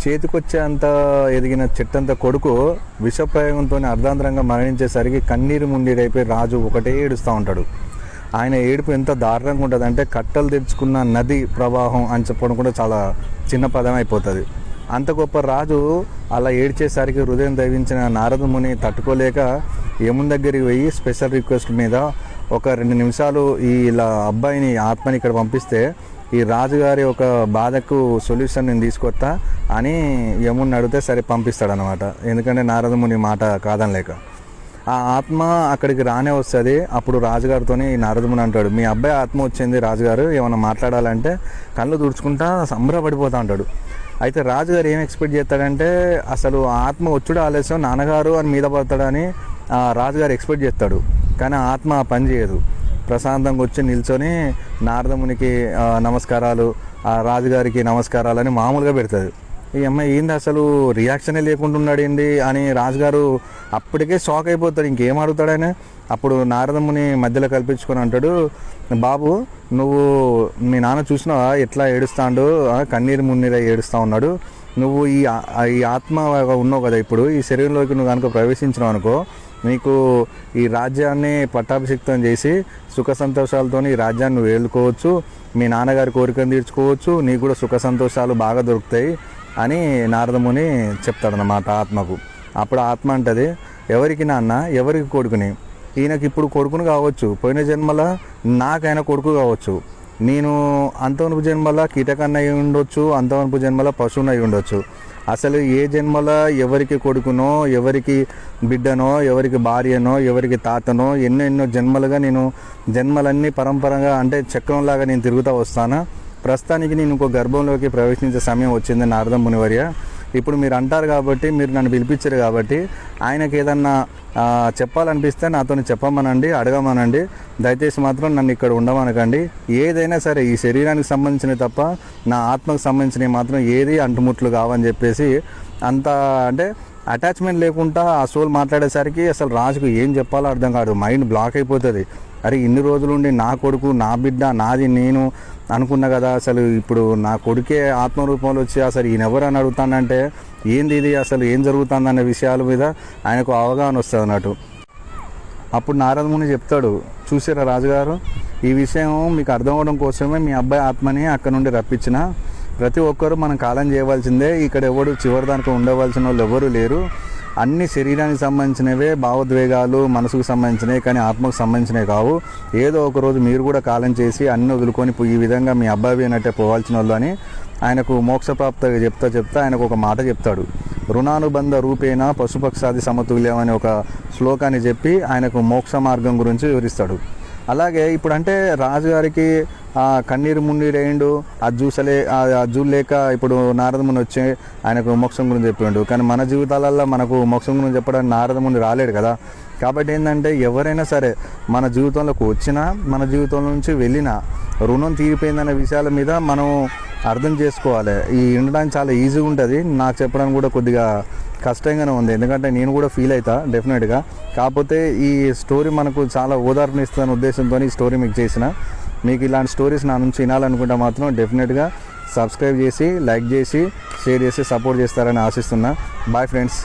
చేతికొచ్చేంత ఎదిగిన చెట్టంత కొడుకు విషప్రయోగంతో అర్ధాంతరంగా మరణించేసరికి కన్నీరు ముండీడైపోయి రాజు ఒకటే ఏడుస్తూ ఉంటాడు. ఆయన ఏడుపు ఎంత దారుణంగా ఉంటుంది అంటే కట్టలు తెచ్చుకున్న నది ప్రవాహం అని చెప్పడం కూడా చాలా చిన్న పదం అయిపోతుంది. అంత గొప్ప రాజు అలా ఏడ్చేసరికి హృదయం దైవించిన నారద ముని తట్టుకోలేక యముని దగ్గరికి పోయి స్పెషల్ రిక్వెస్ట్ మీద ఒక 2 నిమిషాలు ఇలా అబ్బాయిని ఆత్మని ఇక్కడ పంపిస్తే ఈ రాజుగారి ఒక బాధకు సొల్యూషన్ నేను తీసుకొస్తా అని యముని అడిగితే సరే పంపిస్తాడనమాట. ఎందుకంటే నారద ముని మాట కాదనలేక ఆ ఆత్మ అక్కడికి రానే వస్తుంది. అప్పుడు రాజుగారితో ఈ నారదముని అంటాడు, మీ అబ్బాయి ఆత్మ వచ్చింది రాజుగారు, ఏమైనా మాట్లాడాలంటే కళ్ళు తుడుచుకుంటా సంబరపడిపోతా అంటాడు. అయితే రాజుగారు ఏం ఎక్స్పెక్ట్ చేస్తాడంటే అసలు ఆత్మ వచ్చుడు ఆలస్యం నాన్నగారు అని మీద పడతాడని రాజుగారు ఎక్స్పెక్ట్ చేస్తాడు. కానీ ఆత్మ పని చేయదు. ప్రశాంతంగా వచ్చి నిల్చొని నారదమునికి నమస్కారాలు, రాజుగారికి నమస్కారాలు అని మామూలుగా పెడుతుంది. ఈ అమ్మాయి ఏంది అసలు రియాక్షనే లేకుండా ఉన్నాడేంటి అని రాజుగారు అప్పటికే షాక్ అయిపోతాడు. ఇంకేం అడుగుతాడని అప్పుడు నారదముని మధ్యలో కల్పించుకొని అంటాడు, బాబు నువ్వు మీ నాన్న చూసినావా ఎట్లా ఏడుస్తాడు, కన్నీరు మున్నీరు ఏడుస్తూ ఉన్నాడు. నువ్వు ఈ ఆత్మ ఉన్నావు కదా, ఇప్పుడు ఈ శరీరంలోకి నువ్వు కనుక ప్రవేశించినావు అనుకో, నీకు ఈ రాజ్యాన్ని పట్టాభిషిక్తం చేసి సుఖ సంతోషాలతో ఈ రాజ్యాన్ని నువ్వు ఏలుకోవచ్చు, మీ నాన్నగారి కోరికను తీర్చుకోవచ్చు, నీకు కూడా సుఖ సంతోషాలు బాగా దొరుకుతాయి అని నారదముని చెప్తాడనమాట ఆత్మకు. అప్పుడు ఆత్మ అంటది, ఎవరికి నాన్న, ఎవరికి కొడుకుని, ఈయనకి ఇప్పుడు కొడుకుని కావచ్చు, పోయిన జన్మల నాకైనా కొడుకు కావచ్చు, నేను అంతవనపు జన్మల కీటకన్న అయి ఉండొచ్చు, అంతవనపు జన్మల పశువుని అయి ఉండొచ్చు. అసలు ఏ జన్మల ఎవరికి కొడుకునో, ఎవరికి బిడ్డనో, ఎవరికి భార్యనో, ఎవరికి తాతనో ఎన్నో జన్మలుగా నేను జన్మలన్నీ పరంపరగా అంటే చక్రంలాగా నేను తిరుగుతూ వస్తాను. ప్రస్తుతానికి నేను ఇంకో గర్భంలోకి ప్రవేశించే సమయం వచ్చింది నారద మునివర్య. ఇప్పుడు మీరు అంటారు కాబట్టి, మీరు నన్ను పిలిపించారు కాబట్టి, ఆయనకి ఏదన్నా చెప్పాలనిపిస్తే నాతో చెప్పమనండి, అడగమనండి. దయచేసి మాత్రం నన్ను ఇక్కడ ఉండమనకండి. ఏదైనా సరే ఈ శరీరానికి సంబంధించినవి తప్ప నా ఆత్మకు సంబంధించినవి మాత్రం ఏది అంటుముట్లు కావని చెప్పేసి అంత అంటే అటాచ్మెంట్ లేకుండా ఆ సోల్ మాట్లాడేసరికి అసలు రాజుకు ఏం చెప్పాలో అర్థం కాదు. మైండ్ బ్లాక్ అయిపోతుంది. అరే ఇన్ని రోజులుండి నా కొడుకు, నా బిడ్డ, నాది నేను అనుకున్నా కదా, అసలు ఇప్పుడు నా కొడుకే ఆత్మరూపంలో వచ్చి అసలు ఈయన ఎవరు అని అడుగుతానంటే ఏంది ఇది, అసలు ఏం జరుగుతుందనే విషయాల మీద ఆయనకు అవగాహన వస్తుంది అన్నట్టు. అప్పుడు నారదముని చెప్తాడు, చూసారా రాజుగారు, ఈ విషయం మీకు అర్థం అవడం కోసమే మీ అబ్బాయి ఆత్మని అక్కడ నుండి రప్పించిన. ప్రతి ఒక్కరూ మనం కాలం చేయవలసిందే. ఇక్కడ ఎవరు చివరిదానికి ఉండవలసిన వాళ్ళు ఎవరు లేరు. అన్ని శరీరానికి సంబంధించినవే, భావోద్వేగాలు మనసుకు సంబంధించినవి, కానీ ఆత్మకు సంబంధించినవి కావు. ఏదో ఒకరోజు మీరు కూడా కాలం చేసి అన్ని వదులుకొని ఈ విధంగా మీ అబ్బాయి అయినట్టే పోవాల్సిన వాళ్ళు అని ఆయనకు మోక్షప్రాప్త చెప్తా ఆయనకు ఒక మాట చెప్తాడు. రుణానుబంధ రూపేణ పశుపక్షాది సమతుల్యం అనే ఒక శ్లోకాన్ని చెప్పి ఆయనకు మోక్ష మార్గం గురించి వివరిస్తాడు. అలాగే ఇప్పుడు అంటే రాజుగారికి కన్నీరు మున్నీరేయండు, అది చూడలేక ఇప్పుడు నారదముని వచ్చి ఆయనకు మోక్షం గురించి చెప్పిండు. కానీ మన జీవితాలలో మనకు మోక్షం గురించి చెప్పడానికి నారదముని రాలేడు కదా. కాబట్టి ఏంటంటే ఎవరైనా సరే మన జీవితంలోకి వచ్చినా, మన జీవితం నుంచి వెళ్ళినా రుణం తీరిపోయిందనే విషయాల మీద మనం అర్థం చేసుకోవాలి. ఈ ఉండడానికి చాలా ఈజీగా ఉంటుంది, నాకు చెప్పడానికి కూడా కొద్దిగా కష్టంగానే ఉంది, ఎందుకంటే నేను కూడా ఫీల్ అవుతా డెఫినెట్గా. కాకపోతే ఈ స్టోరీ మనకు చాలా ఓదార్పుని ఇస్తున్న ఉద్దేశంతో ఈ స్టోరీ మీకు చేసిన. మీకు ఇలాంటి స్టోరీస్ నా నుంచి వినాలనుకుంటే మాత్రం డెఫినెట్గా సబ్స్క్రైబ్ చేసి, లైక్ చేసి, షేర్ చేసి సపోర్ట్ చేస్తారని ఆశిస్తున్నా. Bye friends.